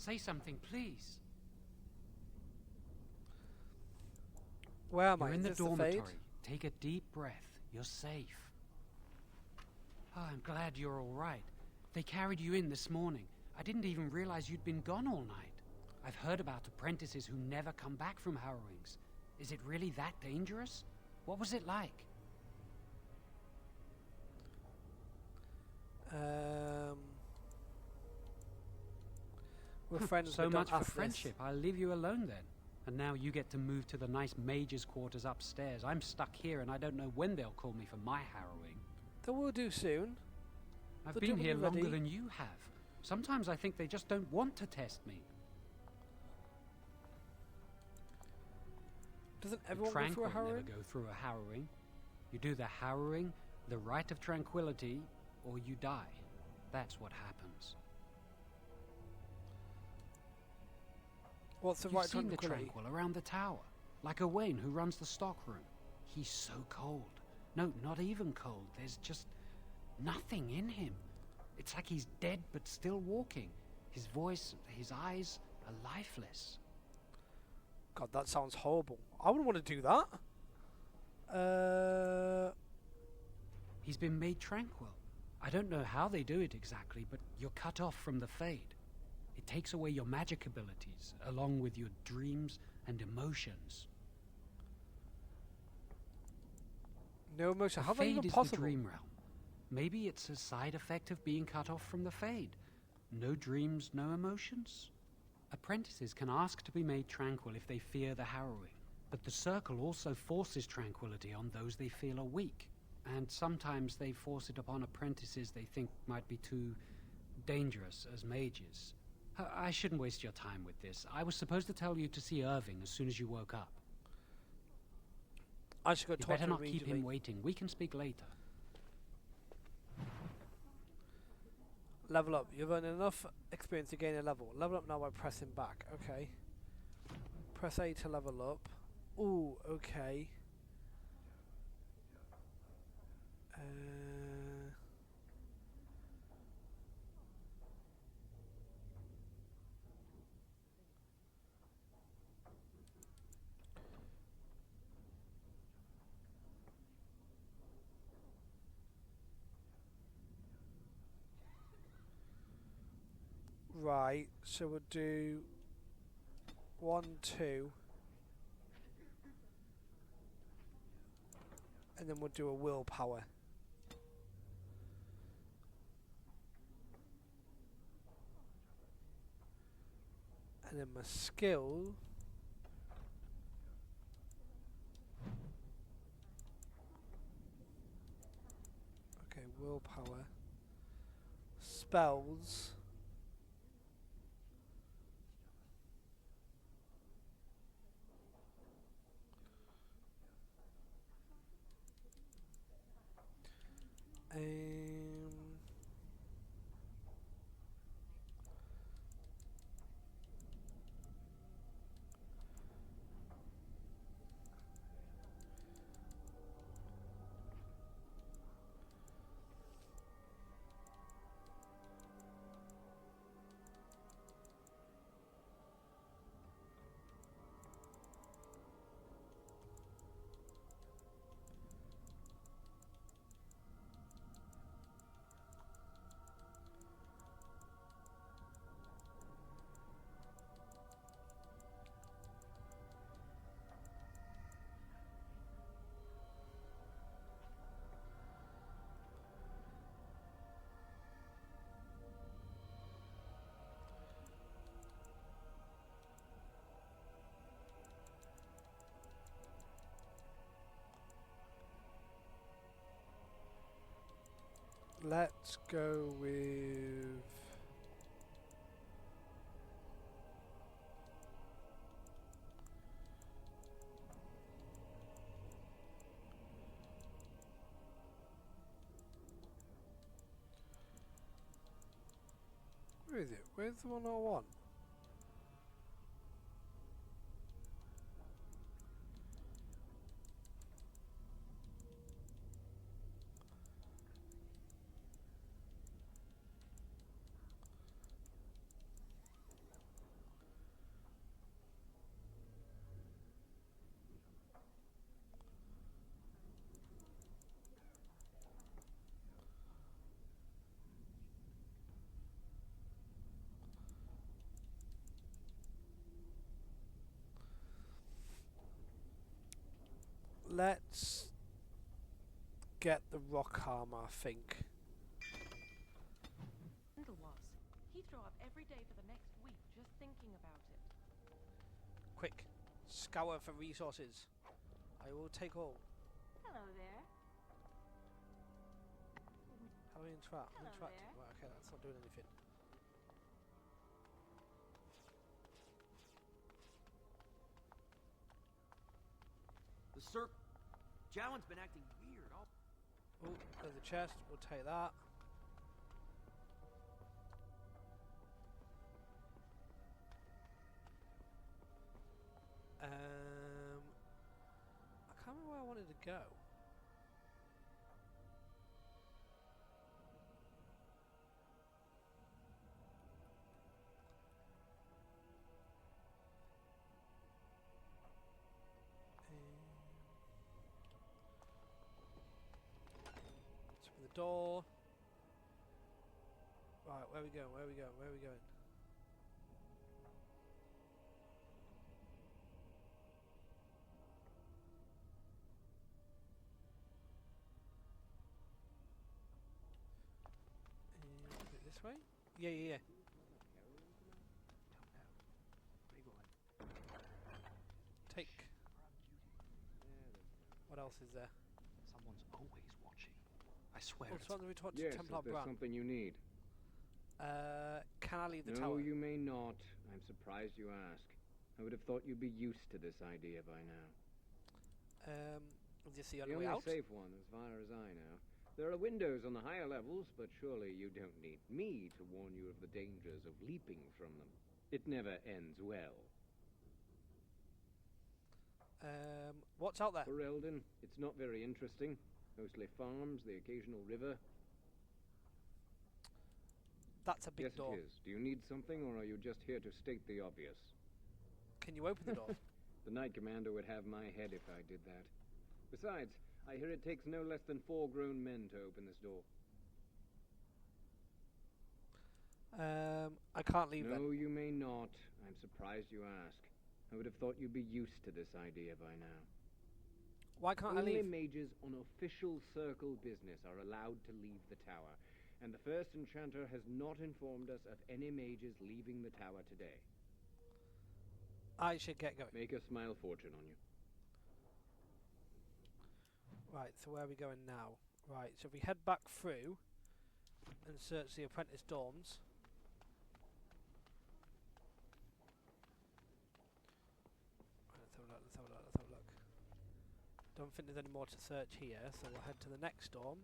Say something, please. Where am I? You're in the Is this dormitory. fade? Take a deep breath. You're safe. Oh, I'm glad you're all right. They carried you in this morning. I didn't even realize you'd been gone all night. I've heard about apprentices who never come back from harrowings. Is it really that dangerous? What was it like? We're friends. So but much don't for ask friendship. I'll leave you alone then. And now you get to move to the nice mage's quarters upstairs. I'm stuck here and I don't know when they'll call me for my harrowing. That will do soon. I've The been job will here be longer ready. than you have. Sometimes I think they just don't want to test me. Doesn't everyone go through a Tranquil harrowing? never go through a harrowing. You do the harrowing, the rite of tranquility, or you die. That's what happens. What's the You've right seen the tranquility? Tranquil around the tower, like Owain who runs the stockroom. He's so cold. No, not even cold. There's just nothing in him. It's like he's dead but still walking. His voice, his eyes are lifeless. God, that sounds horrible. I wouldn't want to do that. He's been made tranquil. I don't know how they do it exactly, but you're cut off from the Fade. It takes away your magic abilities, along with your dreams and emotions. No emotion. How The that Fade even is possible? the dream realm. Maybe it's a side effect of being cut off from the Fade. No dreams, no emotions? Apprentices can ask to be made tranquil if they fear the harrowing, but the Circle also forces tranquility on those they feel are weak, and sometimes they force it upon apprentices they think might be too dangerous as mages. I shouldn't waste your time with this. I was supposed to tell you to see Irving as soon as you woke up. I should go You talk better to him not keep immediately. him waiting. We can speak later. Level up. You've earned enough experience to gain a level. Level up now by pressing back. Okay. Press A to level up. Ooh, okay. Right, so we'll do 1, 2, and then we'll do a willpower. And then my skill. Okay, willpower. Spells. Let's go with where is it? Where's the one I want? Let's get the rock armor, I think. He'd throw up every day for the next week just thinking about it. Quick, scour for resources. I will take all. Hello there. How do we interact? Hello Interacting. there. Right, okay, that's not doing anything. The Cirque Jowen's been acting weird. Oh, there's a chest. We'll take that. I can't remember where I wanted to go. Let's open the door. Right, where are we going? Where are we going? Where are we going? Is it this way? Yeah, yeah, yeah. Take. What else is there? Someone's always watching. I swear Oh, it's... so we talked Yes, to Templar if there's Brand. something you need. Can I leave the No, tower? you may not. I'm surprised you ask. I would have thought you'd be used to this idea by now. Is this the The only way only out? safe one, as far as I know. There are windows on the higher levels, but surely you don't need me to warn you of the dangers of leaping from them. It never ends well. What's out there? For Eldon, it's not very interesting. Mostly farms, the occasional river. That's a big Yes, door. it is. Do you need something, or are you just here to state the obvious? Can you open the door? The Knight Commander would have my head if I did that. Besides, I hear it takes no less than 4 grown men to open this door. I can't leave No, then. you may not. I'm surprised you ask. I would have thought you'd be used to this idea by now. Why can't I Only leave? mages on official circle business are allowed to leave the tower, and the first enchanter has not informed us of any mages leaving the tower today. I should get going. Make a smile fortune on you. Right, so where are we going now? Right, so if we head back through and search the apprentice dorms. Right, let's have a look, let's have a look, let's have a look. Don't think there's any more to search here, so we'll head to the next dorm.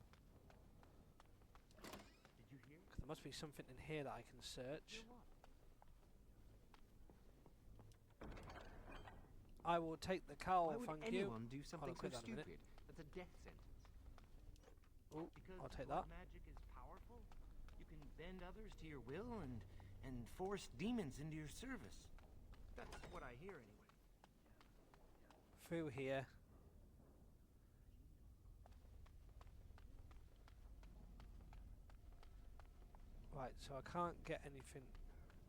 Did you hear? 'Cause there must be something in here that I can search. I will take the cowl, Why would thank anyone you. do something so quit that in a minute. stupid? That's a death sentence. Oh, Because I'll take blood that. magic is powerful. You can bend others to your will and force demons into your service. That's what I hear anyway. Through here. Right, so I can't get anything.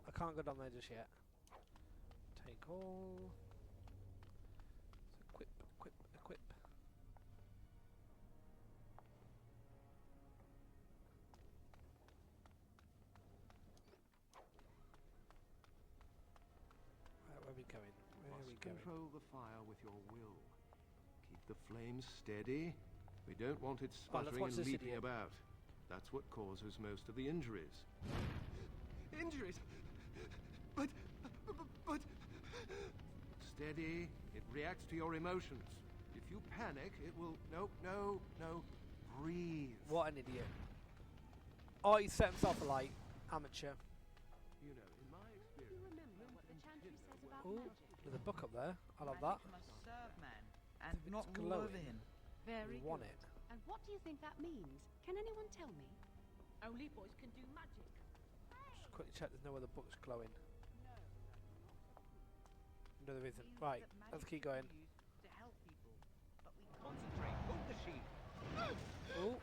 I can't go down there just yet. Take all. So equip, equip, equip. Right, where are we going? Where are we going? Control the fire with your will. Keep the flames steady. We don't want it let's sputtering watch and this leaping idiot. about. That's what causes most of the injuries. Injuries? But... Steady. It reacts to your emotions. If you panic, it will... No. Breathe. What an idiot. Oh, he set himself alight. Amateur. You know, in my experience... Remember what the chantry says about Ooh, magic. there's a book up there. I love that. Magic must serve man, and It's not rule over glowing. him. Very We want good. it. And what do you think that means? Can anyone tell me? Only boys can do magic. Just quickly check there's no other books glowing. No, there isn't. Right, let's keep going. To help people. But we concentrate. Hold the sheep. Oh,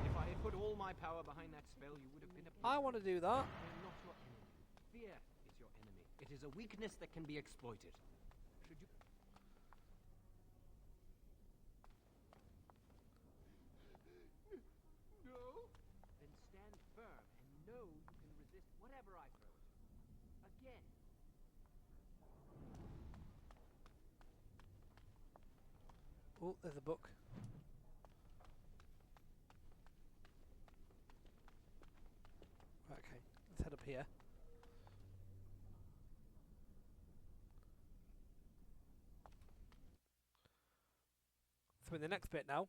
If I had put all my power behind that spell, you would have been a... I want to do that. They're not your enemy. Fear is your enemy. It is a weakness that can be exploited. Should you... Oh, there's a book. Right, okay, let's head up here. So in the next bit now.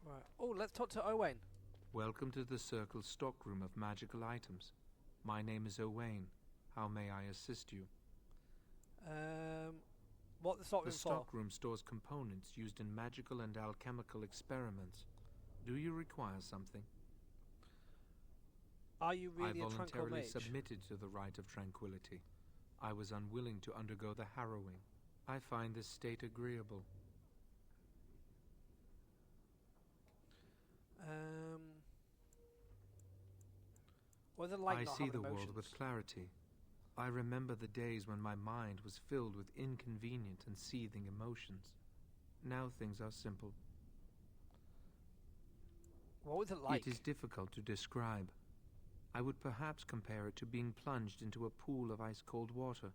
Right. Oh, let's talk to Owain. Welcome to the Circle's stockroom of magical items. My name is Owain. How may I assist you? What the stockroom The for? stockroom stores components used in magical and alchemical experiments. Do you require something? Are you really I a tranquil voluntarily mage? submitted to the rite of tranquility. I was unwilling to undergo the harrowing. I find this state agreeable. What is it like I not see having the emotions? world with clarity. I remember the days when my mind was filled with inconvenient and seething emotions. Now things are simple. What was it like? It is difficult to describe. I would perhaps compare it to being plunged into a pool of ice-cold water.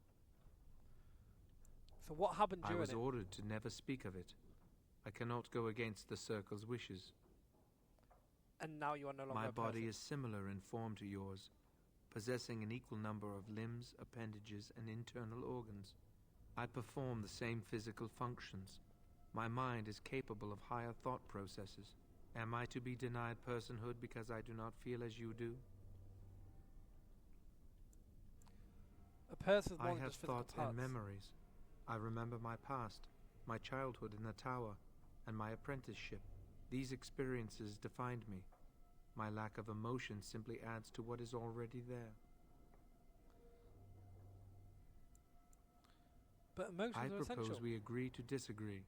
So what happened I during was it? ordered to never speak of it. I cannot go against the Circle's wishes. And now you are no longer My a body person. is similar in form to yours, possessing an equal number of limbs, appendages, and internal organs. I perform the same physical functions. My mind is capable of higher thought processes. Am I to be denied personhood because I do not feel as you do? A person's I more than have just physical thoughts parts. and memories. I remember my past, my childhood in the tower, and my apprenticeship. These experiences defined me. My lack of emotion simply adds to what is already there. But emotions I are propose essential. we agree to disagree.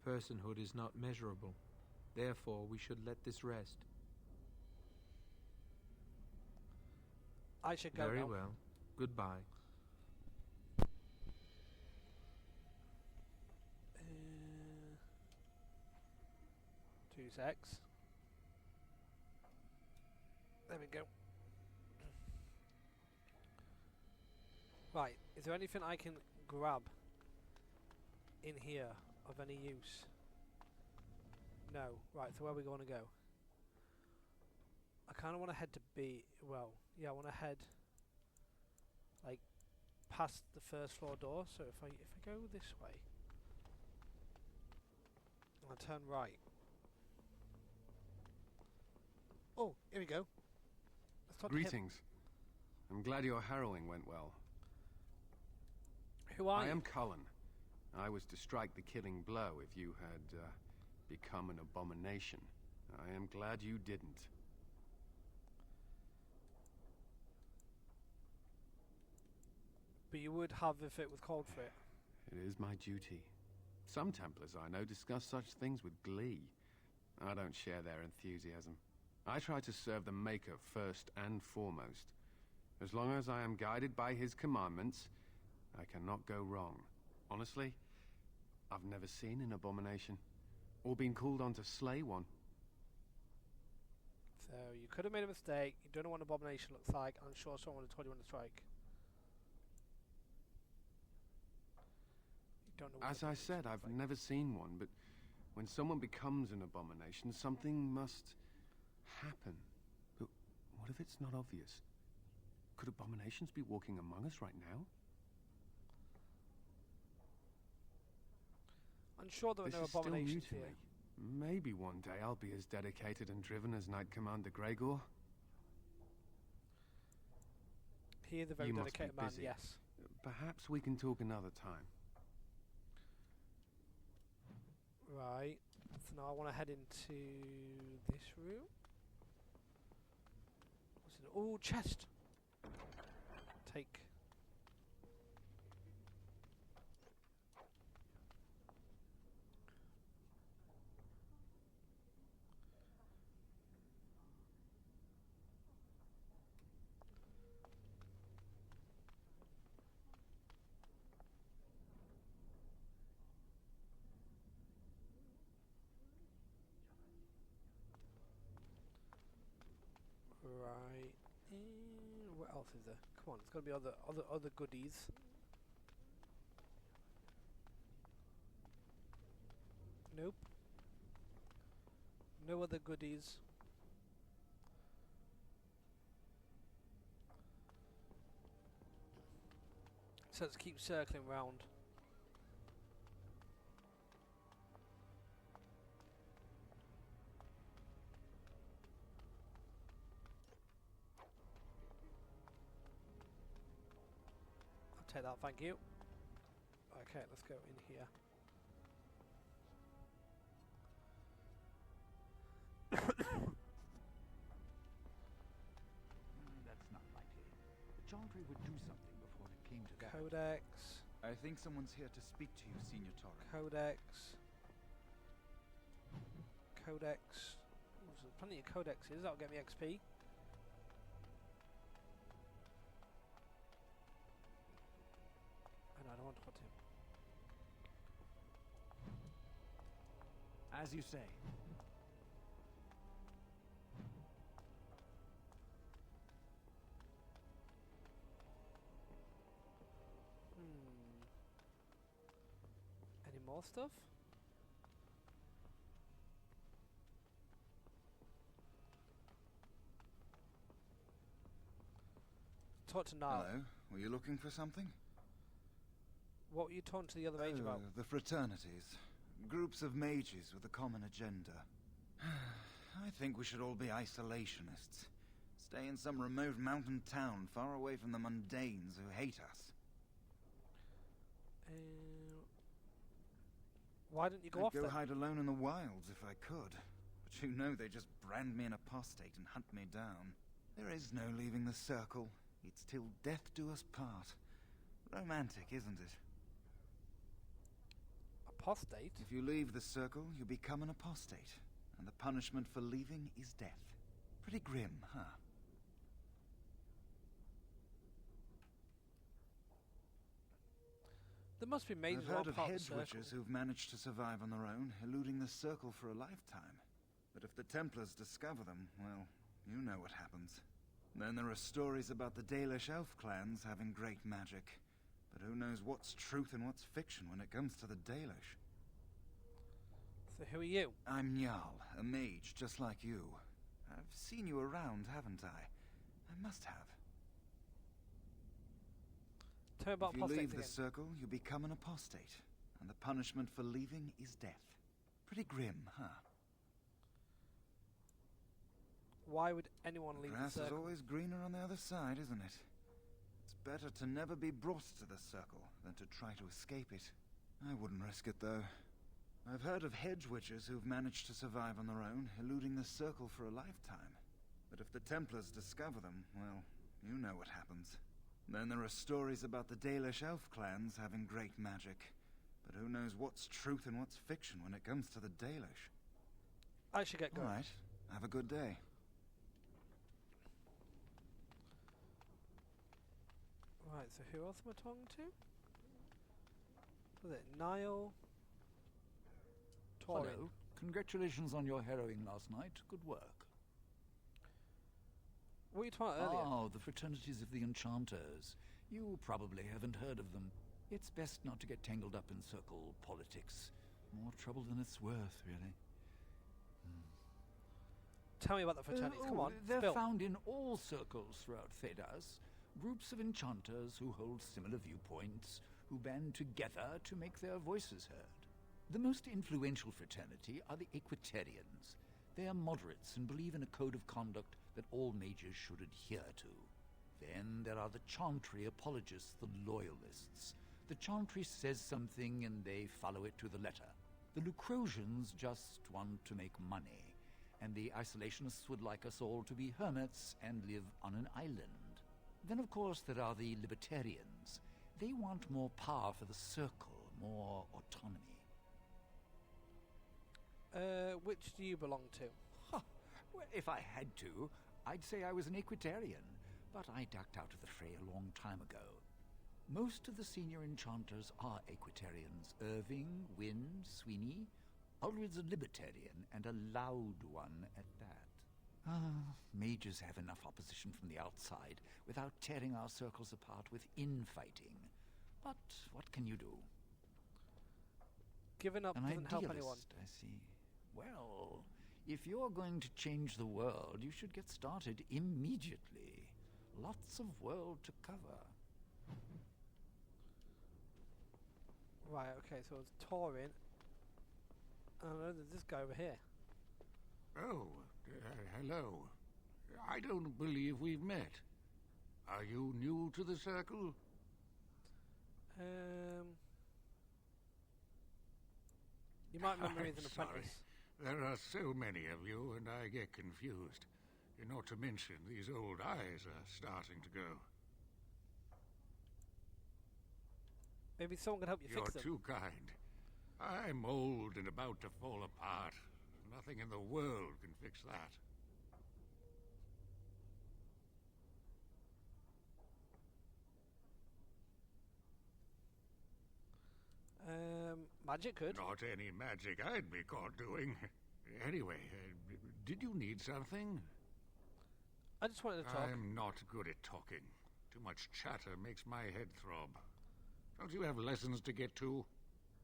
Personhood is not measurable. Therefore, we should let this rest. I should go Very now. well. Goodbye. 2 secs. There we go. Right, is there anything I can grab in here of any use? No. Right, so where are we going to go? I kind of want to head to B. Well, yeah, I want to head like past the first floor door. So if I go this way, I'll turn right. Oh, here we go. Let's talk to him. Greetings. I'm glad your harrowing went well. Who are I you? am Cullen. I was to strike the killing blow if you had become an abomination. I am glad you didn't. But you would have if it was called for it. It is my duty. Some Templars I know discuss such things with glee. I don't share their enthusiasm. I try to serve the Maker first and foremost. As long as I am guided by his commandments, I cannot go wrong. Honestly, I've never seen an abomination, or been called on to slay one. So you could have made a mistake. You don't know what an abomination looks like. I'm sure someone would have told you when to strike. You don't know. What As I said, I've never seen one, but when someone becomes an abomination, something must happen. But what if it's not obvious? Could abominations be walking among us right now? I'm sure there are This no is still new abominations to here. me. Maybe one day I'll be as dedicated and driven as Knight Commander Gregor. He is a very You must be dedicated man, busy. yes. Perhaps we can talk another time. Right. So now I want to head into this room. What's in it? Oh, chest! Take. else is there? Come on, it's got to be other goodies. Nope. No other goodies. So let's keep circling round. I'll take that, thank you. Okay, let's go in here. That's not likely. The Chantry would do something before it came to that. Codex. I think someone's here to speak to you, Senior Torren. Codex. Codex. Ooh, there's plenty of codexes. That'll get me XP. Oh, no, I don't want to put him. As you say. Any more stuff? Talk to Niall. Hello. Were you looking for something? What were you talking to the other mage about? The fraternities. Groups of mages with a common agenda. I think we should all be isolationists. Stay in some remote mountain town far away from the mundanes who hate us. Why didn't you go off I'd go then? hide alone in the wilds if I could. But you know they just brand me an apostate and hunt me down. There is no leaving the circle. It's till death do us part. Romantic, isn't it? Apostate? If you leave the circle, you become an apostate. And the punishment for leaving is death. Pretty grim, huh? There must be mages I've heard of part of the hedge circle. witches who've managed to survive on their own, eluding the circle for a lifetime. But if the Templars discover them, well, you know what happens. Then there are stories about the Dalish elf clans having great magic. But who knows what's truth and what's fiction when it comes to the Dalish? So who are you? I'm Njal, a mage just like you. I've seen you around, haven't I? I must have. Tell me about If you apostates leave the again. circle, you become an apostate. And the punishment for leaving is death. Pretty grim, huh? Why would anyone leave Grass the is circle? always greener on the other side, isn't it? It's better to never be brought to the circle than to try to escape it. I wouldn't risk it, though. I've heard of hedge witches who've managed to survive on their own, eluding the circle for a lifetime. But if the Templars discover them, well, you know what happens. Then there are stories about the Dalish elf clans having great magic. But who knows what's truth and what's fiction when it comes to the Dalish? I should get going. All right. Have a good day. Right, so who else am I talking to? Was it Niall? Torren. Hello. Congratulations on your harrowing last night. Good work. What were you talking about earlier? Oh, the fraternities of the enchanters. You probably haven't heard of them. It's best not to get tangled up in circle politics. More trouble than it's worth, really. Tell me about the fraternities. Come on, They're spill. found in all circles throughout Thedas. Groups of enchanters who hold similar viewpoints, who band together to make their voices heard. The most influential fraternity are the Equitarians. They are moderates and believe in a code of conduct that all mages should adhere to. Then there are the Chantry apologists, the loyalists. The Chantry says something and they follow it to the letter. The Lucrosians just want to make money, and the isolationists would like us all to be hermits and live on an island. Then, of course, there are the libertarians. They want more power for the circle, more autonomy. Which do you belong to? Huh. Well, if I had to, I'd say I was an Equitarian, but I ducked out of the fray a long time ago. Most of the senior enchanters are Equitarians. Irving, Wynne, Sweeney. Ulrid's a libertarian, and a loud one at that. Mages have enough opposition from the outside without tearing our circles apart with infighting. But what can you do? Giving up An doesn't help idealist, anyone. I see. Well, if you're going to change the world, you should get started immediately. Lots of world to cover. Right, okay, so it's touring. Oh no, there's this guy over here. Oh, hello. I don't believe we've met. Are you new to the circle? You might remember me as an I'm sorry. apprentice. There are so many of you, and I get confused. Not to mention, these old eyes are starting to go. Maybe someone can help you You're fix them. too kind. I'm old and about to fall apart. Nothing in the world can fix that. Magic could. Not any magic I'd be caught doing. Anyway, did you need something? I just wanted to talk. I'm not good at talking. Too much chatter makes my head throb. Don't you have lessons to get to?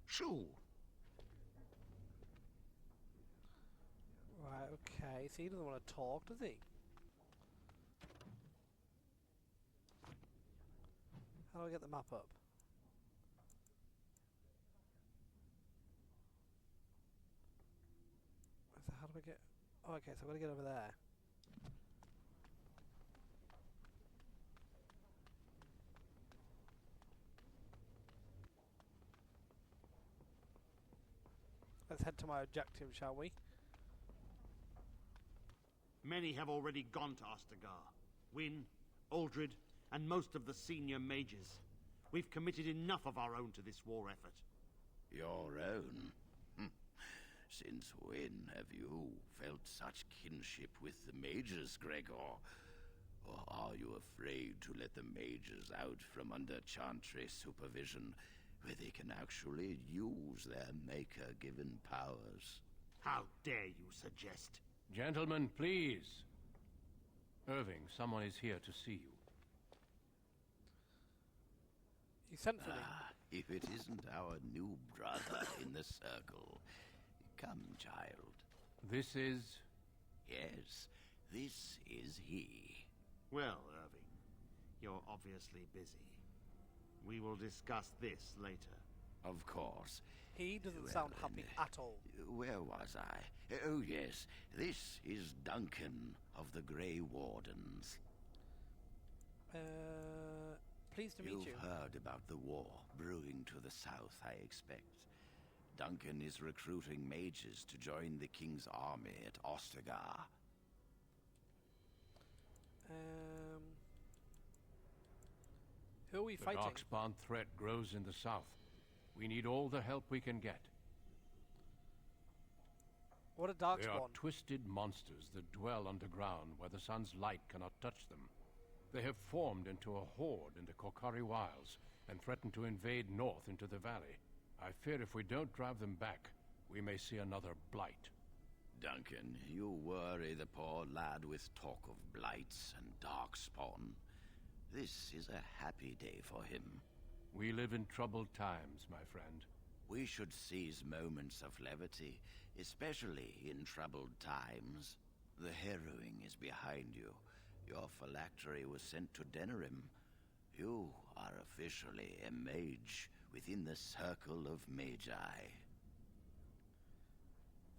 Shoo! Right, okay. So he doesn't want to talk, does he? How do I get the map up? So how do I get... Oh, okay, so I've got to get over there. Let's head to my objective, shall we? Many have already gone to Ostagar. Wynne, Aldred, and most of the senior mages. We've committed enough of our own to this war effort. Your own? Since when have you felt such kinship with the mages, Gregor? Or are you afraid to let the mages out from under Chantry supervision, where they can actually use their Maker-given powers? How dare you suggest? Gentlemen, please. Irving, someone is here to see you. You sent for me. If it isn't our new brother in the circle. Come, child. This is... Yes, this is he. Well, Irving, you're obviously busy. We will discuss this later. Of course. He doesn't sound happy at all. Where was I? Oh, yes. This is Duncan of the Grey Wardens. Pleased to meet you. You've heard about the war brewing to the south, I expect. Duncan is recruiting mages to join the King's army at Ostagar. Who are we fighting? The Darkspawn threat grows in the south. We need all the help we can get. What are Darkspawn? They are twisted monsters that dwell underground where the sun's light cannot touch them. They have formed into a horde in the Korkari Wilds and threaten to invade north into the valley. I fear if we don't drive them back, we may see another blight. Duncan, you worry the poor lad with talk of blights and darkspawn. This is a happy day for him. We live in troubled times, my friend. We should seize moments of levity, especially in troubled times. The harrowing is behind you. Your phylactery was sent to Denerim. You are officially a mage within the circle of magi.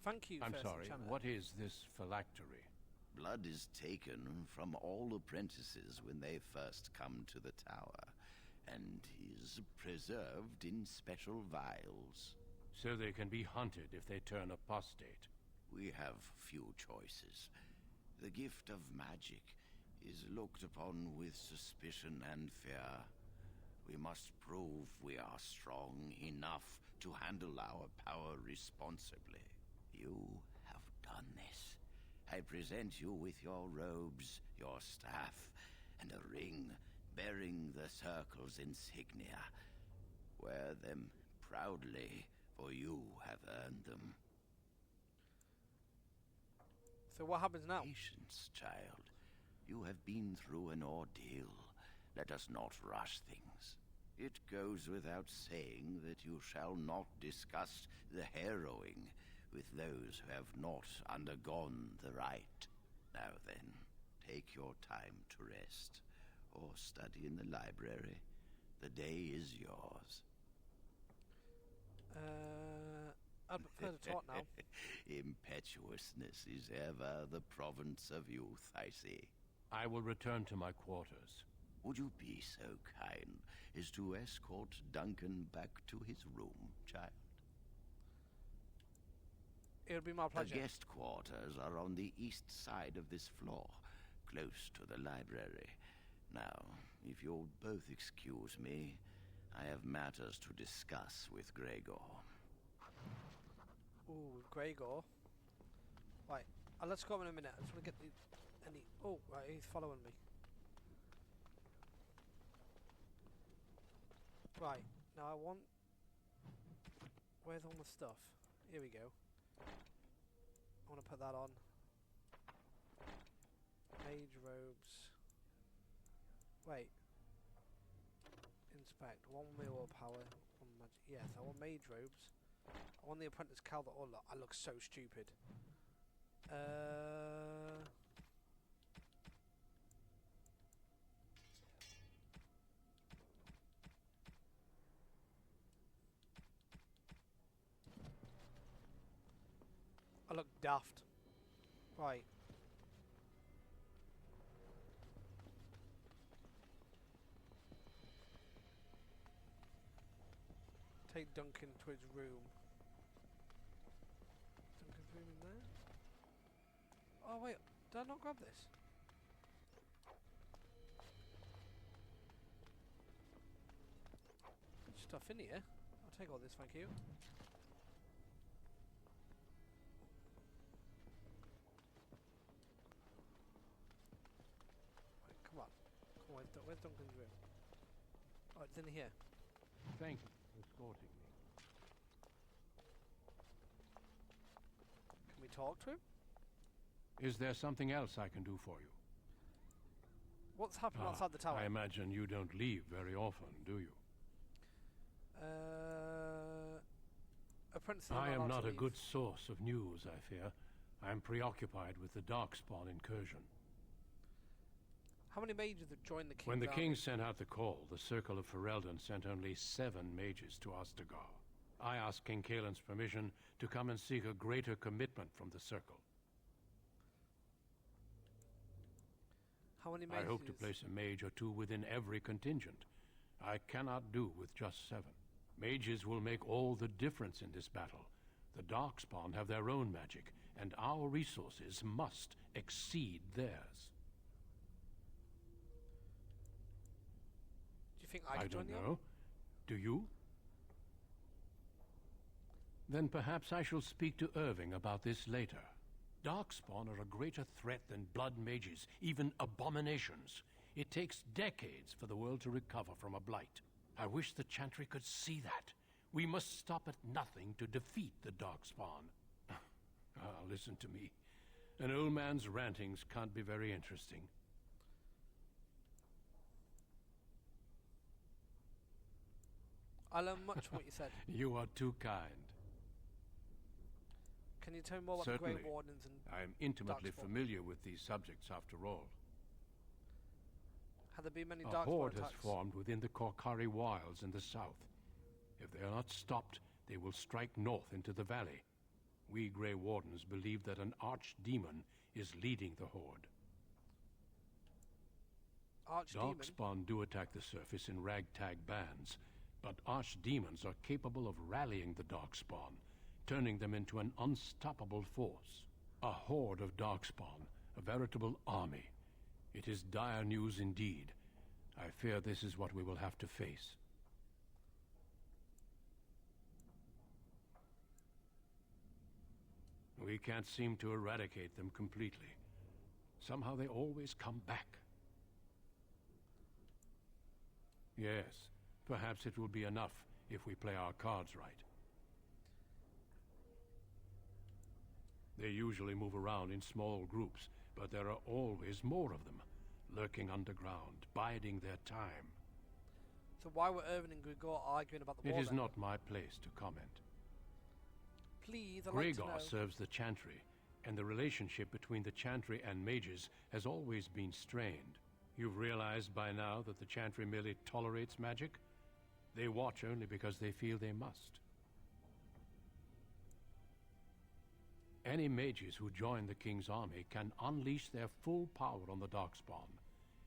Thank you, I'm First sorry, Enchanter. what is this phylactery? Blood is taken from all apprentices when they first come to the tower, and is preserved in special vials. So they can be hunted if they turn apostate. We have few choices. The gift of magic is looked upon with suspicion and fear. We must prove we are strong enough to handle our power responsibly. You have done this. I present you with your robes, your staff, and a ring bearing the Circle's insignia. Wear them proudly, for you have earned them. So what happens now? Patience, child. You have been through an ordeal. Let us not rush things. It goes without saying that you shall not discuss the harrowing with those who have not undergone the rite. Now then, take your time to rest, or study in the library. The day is yours. I'd prefer to talk now. Impetuousness is ever the province of youth, I see. I will return to my quarters. Would you be so kind as to escort Duncan back to his room, child? It'll be my pleasure. The guest quarters are on the east side of this floor, close to the library. Now, if you'll both excuse me, I have matters to discuss with Gregor. Ooh, Gregor. Right, let's go in a minute. I just want to get the... Oh, right, he's following me. Right, now I want... Where's all the stuff? Here we go. I want to put that on. Mage robes. Wait. Inspect. 1 willpower. 1 magic. Yes, I want mage robes. I want the apprentice cowl that all I look so stupid. I look daft. Right. Take Duncan to his room. Duncan's room in there? Oh wait, did I not grab this? Stuff in here. I'll take all this, thank you. Right, come on. Come on, where's Duncan's room? Oh, it's in here. Thank you for escorting me. Can we talk to him? Is there something else I can do for you? What's happening outside the tower? I imagine you don't leave very often, do you? Apprentice, I am not a good source of news, I fear. I am preoccupied with the Darkspawn incursion. How many mages have joined the King's When the army? king sent out the call, the Circle of Ferelden sent only 7 mages to Ostagar. I asked King Kaelin's permission to come and seek a greater commitment from the Circle. How many mages? I hope to place a mage or 2 within every contingent. I cannot do with just 7. Mages will make all the difference in this battle. The Darkspawn have their own magic, and our resources must exceed theirs. Do you think I could join don't the know. Do you? Then perhaps I shall speak to Irving about this later. Darkspawn are a greater threat than blood mages, even abominations. It takes decades for the world to recover from a blight. I wish the Chantry could see that. We must stop at nothing to defeat the Darkspawn. Listen to me. An old man's rantings can't be very interesting. I learned much from what you said. You are too kind. Can you tell me more about Certainly. the Grey Wardens and I am intimately Darkspawn? familiar with these subjects, after all. Have there been many A Darkspawn horde has attacks? formed within the Korkari Wilds in the south. If they are not stopped, they will strike north into the valley. We Grey Wardens believe that an archdemon is leading the horde. Archdemon? Darkspawn do attack the surface in ragtag bands, but archdemons are capable of rallying the Darkspawn, turning them into an unstoppable force. A horde of Darkspawn, a veritable army. It is dire news indeed. I fear this is what we will have to face. We can't seem to eradicate them completely. Somehow they always come back. Yes, perhaps it will be enough if we play our cards right. They usually move around in small groups, but there are always more of them, lurking underground, biding their time. So why were Irvin and Grigor arguing about the war It is then? not my place to comment. Please, I'd like to know. Gregor serves the Chantry, and the relationship between the Chantry and mages has always been strained. You've realized by now that the Chantry merely tolerates magic? They watch only because they feel they must. Any mages who join the King's army can unleash their full power on the Darkspawn.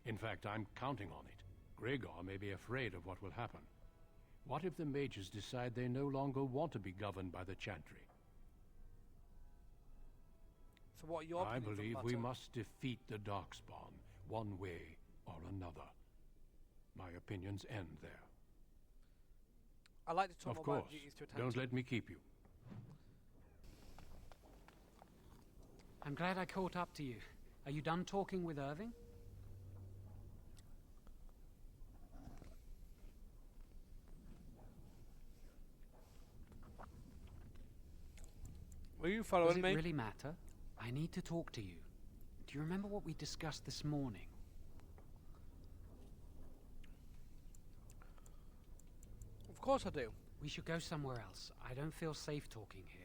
In fact, I'm counting on it. Gregor may be afraid of what will happen. What if the mages decide they no longer want to be governed by the Chantry? So what are your I opinions on believe the we matter? must defeat the Darkspawn, one way or another. My opinions end there. I like to talk Of about my course. duties to attend Don't to. let me keep you. I'm glad I caught up to you. Are you done talking with Irving? Were you following Does it me? really matter? I need to talk to you. Do you remember what we discussed this morning? Of course I do. We should go somewhere else. I don't feel safe talking here.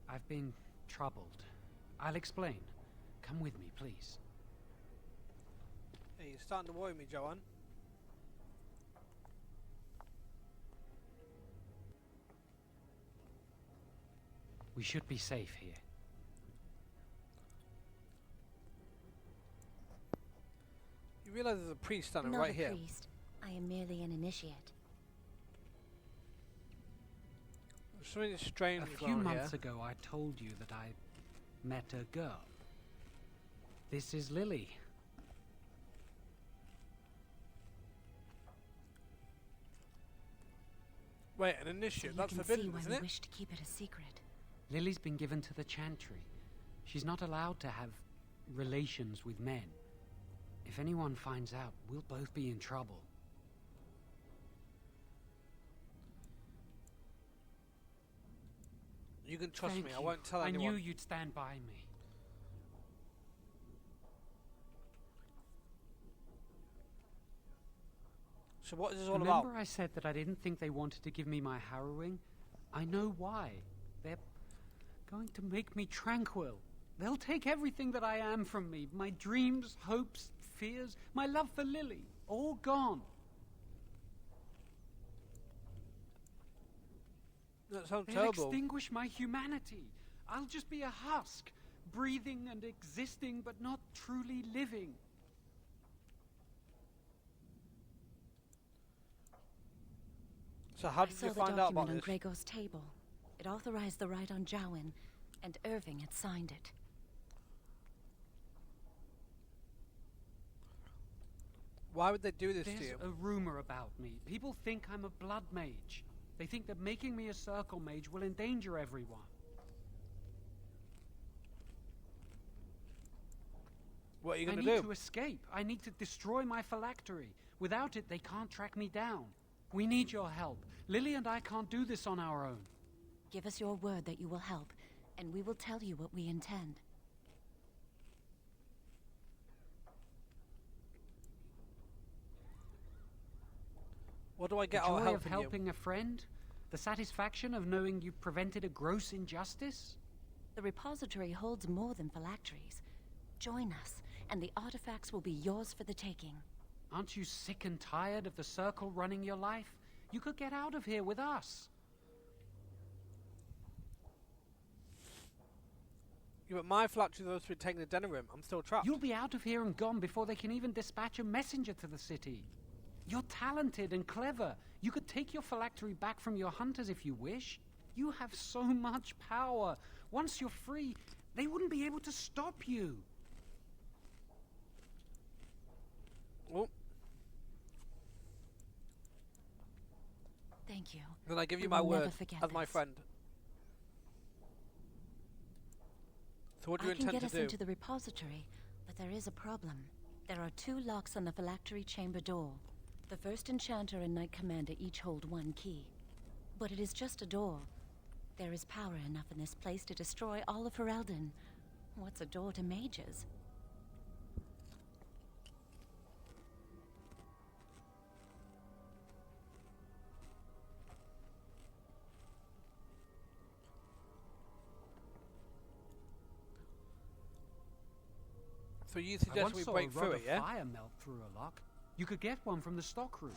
I've been troubled. I'll explain. Come with me, please. Hey, you're starting to worry me, Joanne. We should be safe here. You realise there's a priest standing Not right a here. priest. I am merely an initiate. There's something strange A going few on months here. ago, I told you that I met a girl. This is Lily. Wait, an So initiate? you That's can see forbidden, why isn't we it? wish to keep it a secret. Lily's been given to the Chantry. She's not allowed to have relations with men. If anyone finds out, we'll both be in trouble. You can trust Thank me. you. I won't tell I anyone. knew you'd stand by me. So what is this all Remember about? I said that I didn't think they wanted to give me my harrowing? I know why. They're going to make me tranquil. They'll take everything that I am from me. My dreams, hopes, fears, my love for Lily. All gone. That sounds They'll terrible. extinguish my humanity. I'll just be a husk, breathing and existing, but not truly living. So how I did saw you the find out about document on this? Gregor's table. It authorized the right on Jowan, and Irving had signed it. Why would they do this to There's you? a rumor about me. People think I'm a blood mage. They think that making me a circle mage will endanger everyone. What are you I going need to to do? escape. I need to destroy my phylactery. Without it, they can't track me down. We need your help. Lily and I can't do this on our own. Give us your word that you will help, and we will tell you what we intend. What do I The get out of joy of helping you? helping a friend? The satisfaction of knowing you prevented a gross injustice? The repository holds more than phylacteries. Join us, and the artifacts will be yours for the taking. Aren't you sick and tired of the circle running your life? You could get out of here with us. Yeah, but my phylactery is supposed to be taken to Denerim. I'm still trapped. You'll be out of here and gone before they can even dispatch a messenger to the city. You're talented and clever. You could take your phylactery back from your hunters if you wish. You have so much power. Once you're free, They wouldn't be able to stop you. Oh. Thank you. Then I give you We my will never word forget as my this. friend. So what do you I can intend get to us do? into the repository, but there is a problem. There are 2 locks on the phylactery chamber door. The first enchanter and knight commander each hold 1 key. But it is just a door. There is power enough in this place to destroy all of Ferelden. What's a door to mages? So you I suggest once we saw break a through rod it, of yeah? fire melt through a lock. You could get one from the stockroom,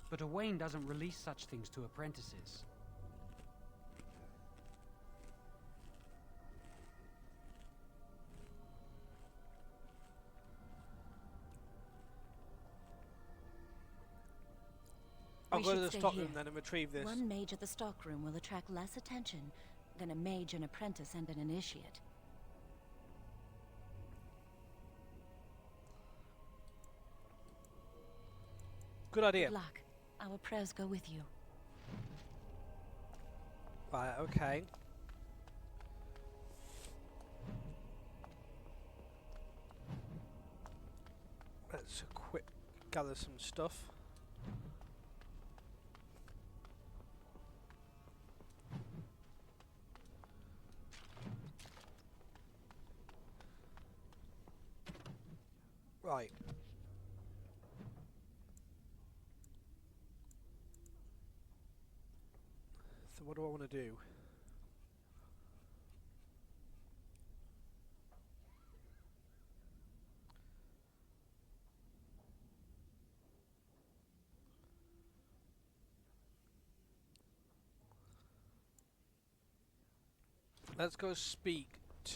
but Owain doesn't release such things to apprentices. I'll We go to should the stay stockroom here. then and retrieve this. 1 mage at the stockroom will attract less attention than a mage, an apprentice, and an initiate. Good idea. Good luck. Our prayers go with you. Right, okay. Let's quick gather some stuff. Right. So what do I want to do? Let's go speak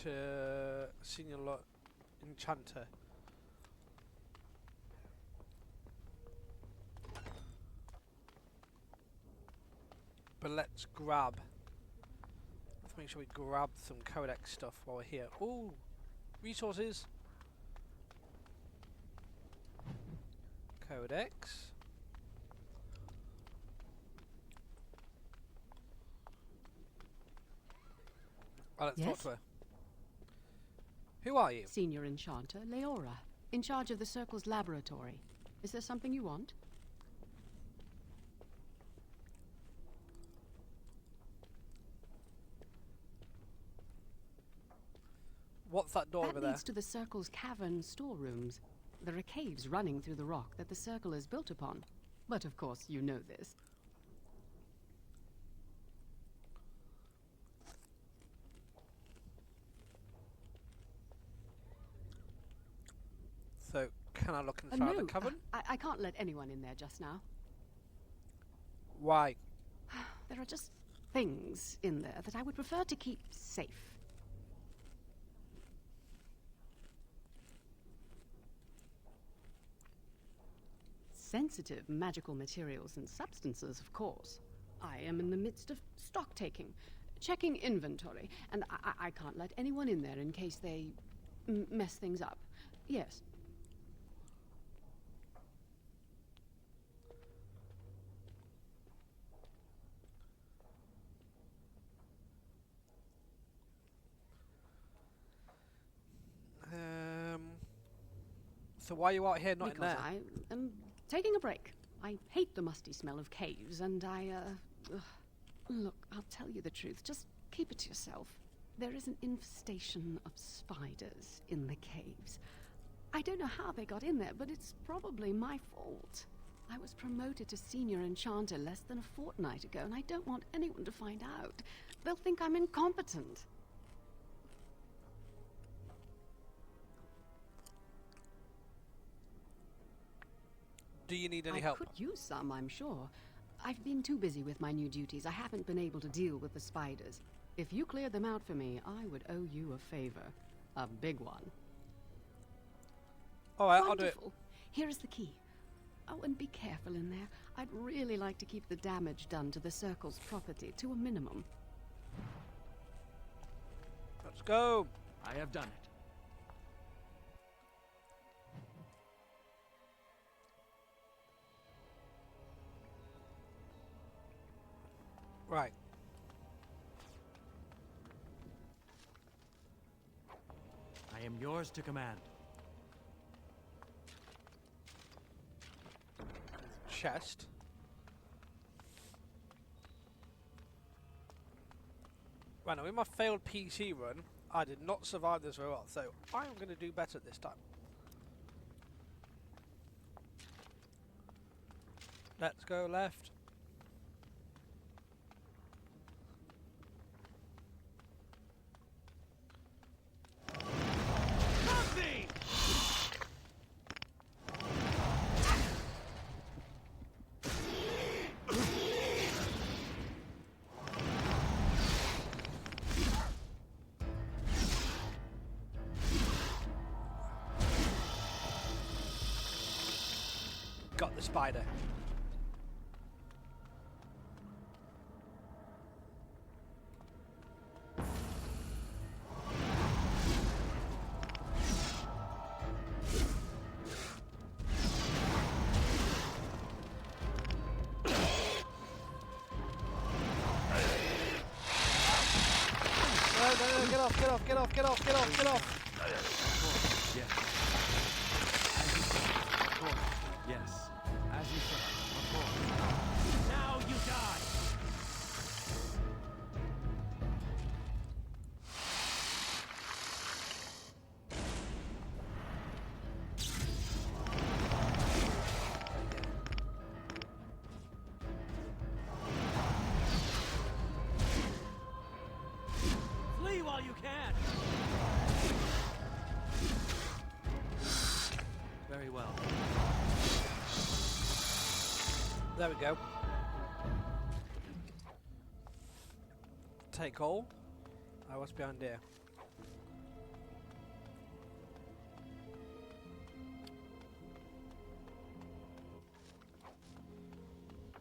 to Senior Enchanter. But let's make sure we grab some codex stuff while we're here. Ooh, resources. Codex. Let's talk Yes? to her. Who are you? Senior Enchanter, Leora, in charge of the Circle's laboratory. Is there something you want? What's that door over That there? leads to the Circle's cavern storerooms. There are caves running through the rock that the Circle is built upon. But of course, you know this. So, can I look inside No, the cavern? I can't let anyone in there just now. Why? There are just things in there that I would prefer to keep safe. Sensitive magical materials and substances, of course. I am in the midst of stock taking, checking inventory, and I can't let anyone in there in case they mess things up. Yes. So why are you out here, not in Because there? I am taking a break. I hate the musty smell of caves, and look, I'll tell you the truth. Just keep it to yourself. There is an infestation of spiders in the caves. I don't know how they got in there, but it's probably my fault. I was promoted to Senior Enchanter less than a fortnight ago, and I don't want anyone to find out. They'll think I'm incompetent. Do you need any I help? could use some, I'm sure. I've been too busy with my new duties. I haven't been able to deal with the spiders. If you cleared them out for me, I would owe you a favor. A big one. Alright, I'll do it. Wonderful. Here is the key. Oh, and be careful in there. I'd really like to keep the damage done to the Circle's property to a minimum. Let's go. I have done it. Right. I am yours to command. Chest. Right, now in my failed PC run, I did not survive this very well, so I'm going to do better this time. Let's go left. Got the spider. No, get off, get off, get off, get off, get off, get off. Yes. As you said, of course. Yes. As you said, of course. Now you die! Flee while you can! Very well. There we go. Take all. What's behind here?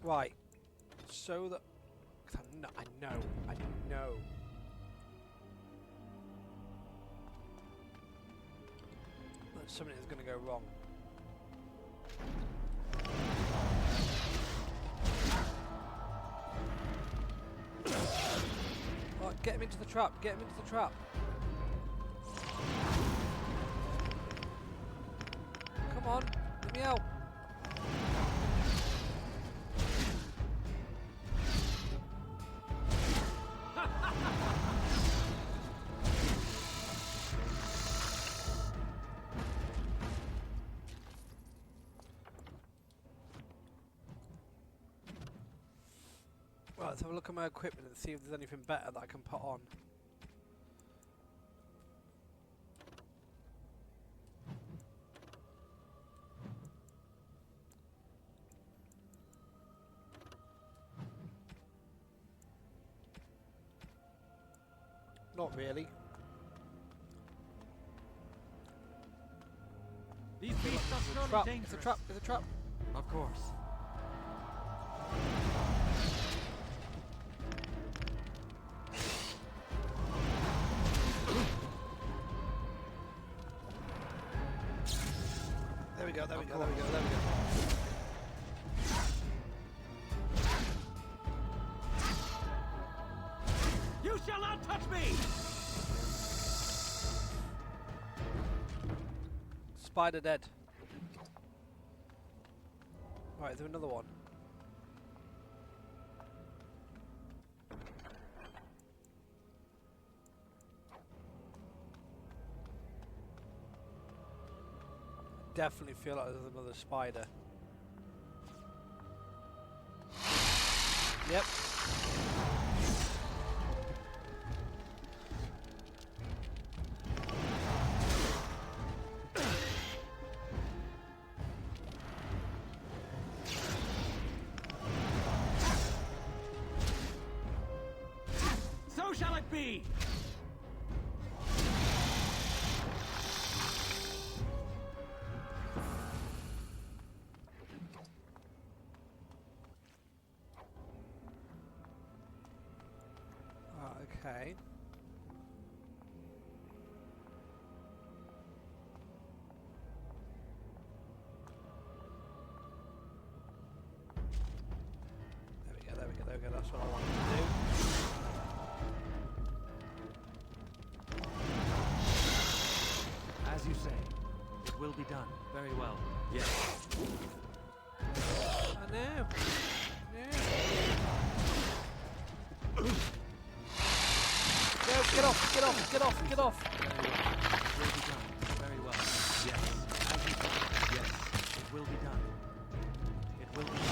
Right. So that I know. That something is going to go wrong. Oh, get him into the trap, get him into the trap. Come on, let me out. Right, let's have a look at my equipment and see if there's anything better that I can put on. Not really. These beasts are surely Trap, dangerous. it's a trap, it's a trap. Of course. There we go, there we go, there we go, there we go. You shall not touch me! Spider dead. Right, is there another one? Definitely feel like there's another spider. Yep. So shall it be! Okay. It will be done. Very well. Yes. I know. No. No, get off, get off, get off, get off. It will be done. Very well. Yes. As you said. Yes. It will be done. It will be done.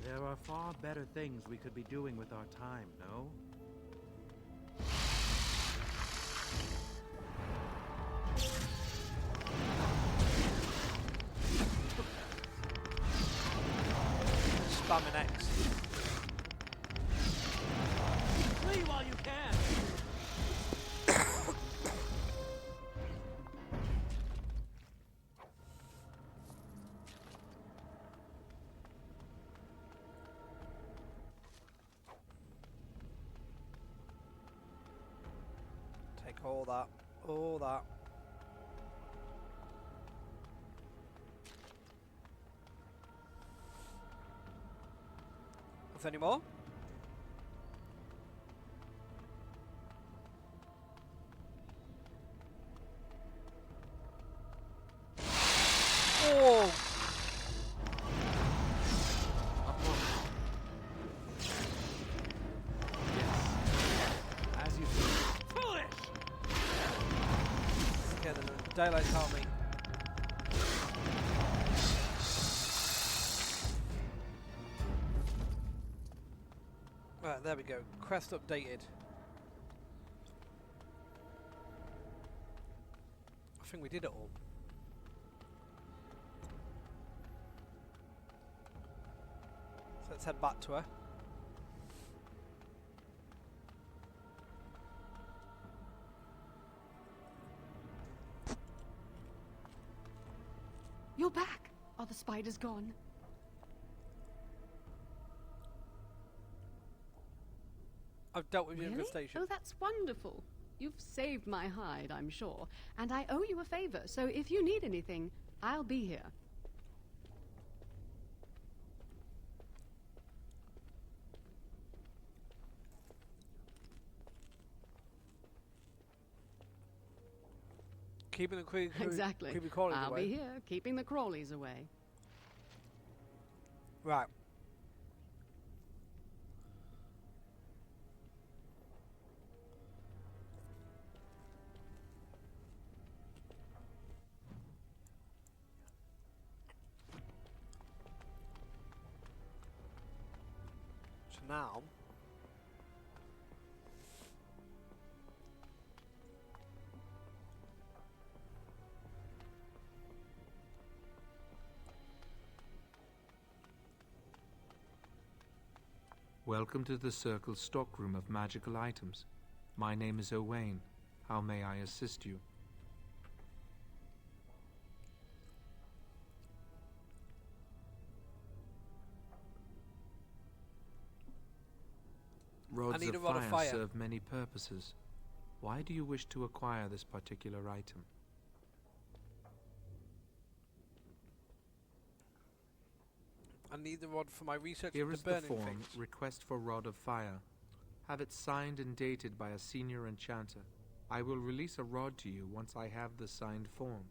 There are far better things we could be doing with our time, no? Spamming X. Flee while you can! Take all that. All that. Is there any more? Oh! As you say. Foolish! Okay, the daylight army. Right, there we go. Crest updated. I think we did it all. So let's head back to her. You're back. Are the spiders gone? I've dealt with the Really? infestation. Oh, that's wonderful. You've saved my hide, I'm sure. And I owe you a favor, so if you need anything, I'll be here. Keeping the Exactly. creepy crawlies I'll away. be here, keeping the crawlies away. Right. So now Welcome to the Circle's stockroom of magical items. My name is Owain. How may I assist you? Rods need of a rod of fire. serve many purposes. Why do you wish to acquire this particular item? I need the rod for my research Here into is the burning form, things. request for Rod of Fire. Have it signed and dated by a senior enchanter. I will release a rod to you once I have the signed form.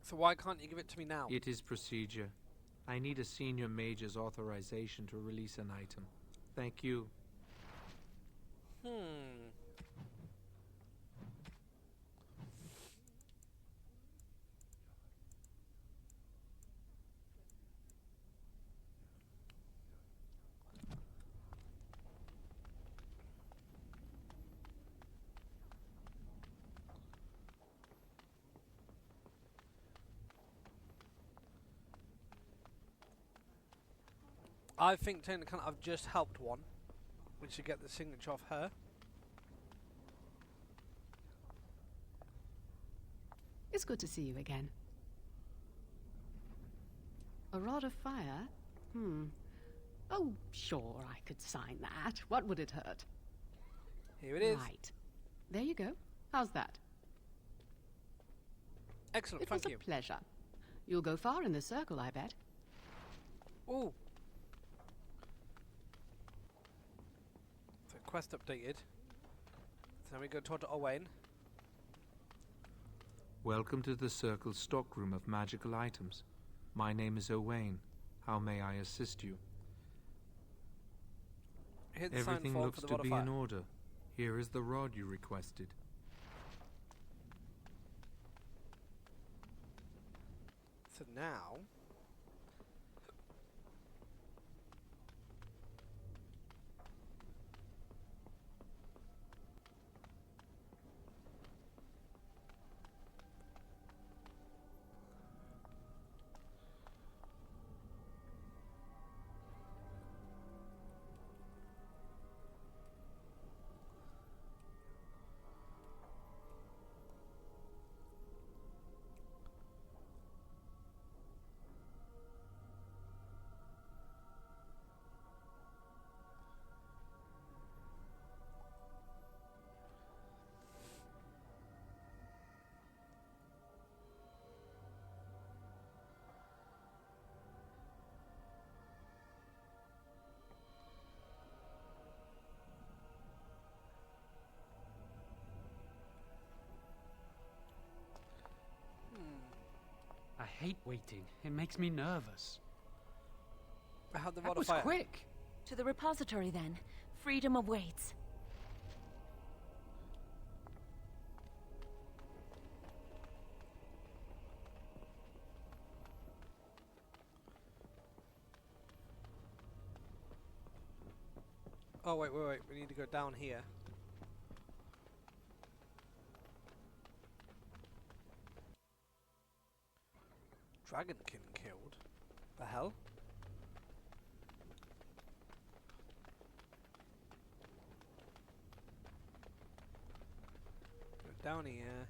So why can't you give it to me now? It is procedure. I need a senior mage's authorization to release an item. Thank you. I think technically I've just helped one. We should get the signature off her. It's good to see you again. A rod of fire? Oh, sure, I could sign that. What would it hurt? Here it is. Right. There you go. How's that? Excellent, thank you. It was a pleasure. You'll go far in this circle, I bet. Ooh. So quest updated. So now we go talk to Owain. Welcome to the Circle's stockroom of magical items. My name is Owain. How may I assist you? Hit the sign Everything form looks for the to rod of be fire. in order. Here is the rod you requested. So now... I hate waiting. It makes me nervous. I have the That rod of was fire. quick. To the repository, then. Freedom awaits. Oh, wait. We need to go down here. Dragonkin killed? The hell? Go down here.